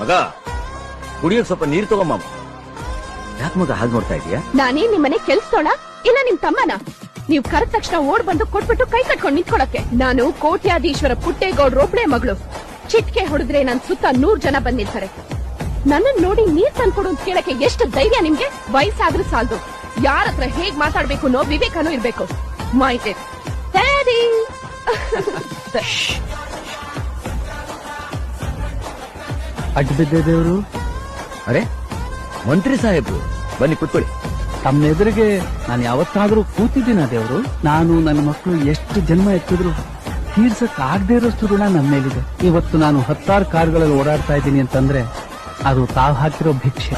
ಮಗ ಕುಡಿಯೋಕ್ ಸ್ವಲ್ಪ ನೀರ್ ತಗೊಂಬ. ಯಾಕೆ ಮಗ ಹಾಗೆ ನೋಡ್ತಾ ಇದೀಯಾ? ನಾನೇನ್ ನಿಮ್ಮನೆ ಕೆಲ್ಸೋಣ ಇಲ್ಲ ನಿಮ್ ತಮ್ಮನ? ನೀವ್ ಕರೆದ ತಕ್ಷಣ ಓಡ್ ಬಂದು ಕೊಟ್ಬಿಟ್ಟು ಕೈ ಕಟ್ಕೊಂಡು ನಿಂತ್ಕೊಳಕ್ಕೆ. ನಾನು ಕೋಟ್ಯಾಧೀಶ್ವರ ಪುಟ್ಟೇಗೌಡ್ರ ಒಬ್ಳೆ ಮಗಳು. ಚಿಟ್ಕೆ ಹೊಡೆದ್ರೆ ನನ್ ಸುತ್ತ 100 ಜನ ಬಂದಿರ್ತಾರೆ. ನನ್ನ ನೋಡಿ ನೀರ್ ತಂದ್ಕೊಡು ಅಂತ ಕೇಳಕ್ಕೆ ಎಷ್ಟು ಧೈರ್ಯ ನಿಮ್ಗೆ? ವಯಸ್ಸಾದ್ರೂ ಸಾಲದು. ಯಾರ ಹತ್ರ ಹೇಗ್ ಮಾತಾಡ್ಬೇಕು ಅನ್ನೋ ವಿವೇಕನೂ ಇರ್ಬೇಕು. ಮಾಹಿತಿ ಅಡ್ಡ ಬಿದ್ದೆ ದೇವ್ರು. ಅರೆ ಮಂತ್ರಿ ಸಾಹೇಬ್ರು, ಬನ್ನಿ ಕೂತ್ಕೊಳ್ಳಿ. ತಮ್ಮ ಎದುರಿಗೆ ನಾನು ಯಾವತ್ತಾದ್ರೂ ಕೂತಿದ್ದೀನ ದೇವ್ರು? ನಾನು ನನ್ನ ಮಕ್ಕಳು ಎಷ್ಟು ಜನ್ಮ ಎತ್ತಿದ್ರು ತೀರ್ಸಕ್ ಆಗದೆ ಇರೋಷ್ಟು ಋಣ ನನ್ನ ಮೇಲಿದೆ. ಇವತ್ತು ನಾನು 10 ಕಾರುಗಳಲ್ಲಿ ಓಡಾಡ್ತಾ ಇದ್ದೀನಿ ಅಂತಂದ್ರೆ ಅದು ತಾವು ಹಾಕಿರೋ ಭಿಕ್ಷೆ.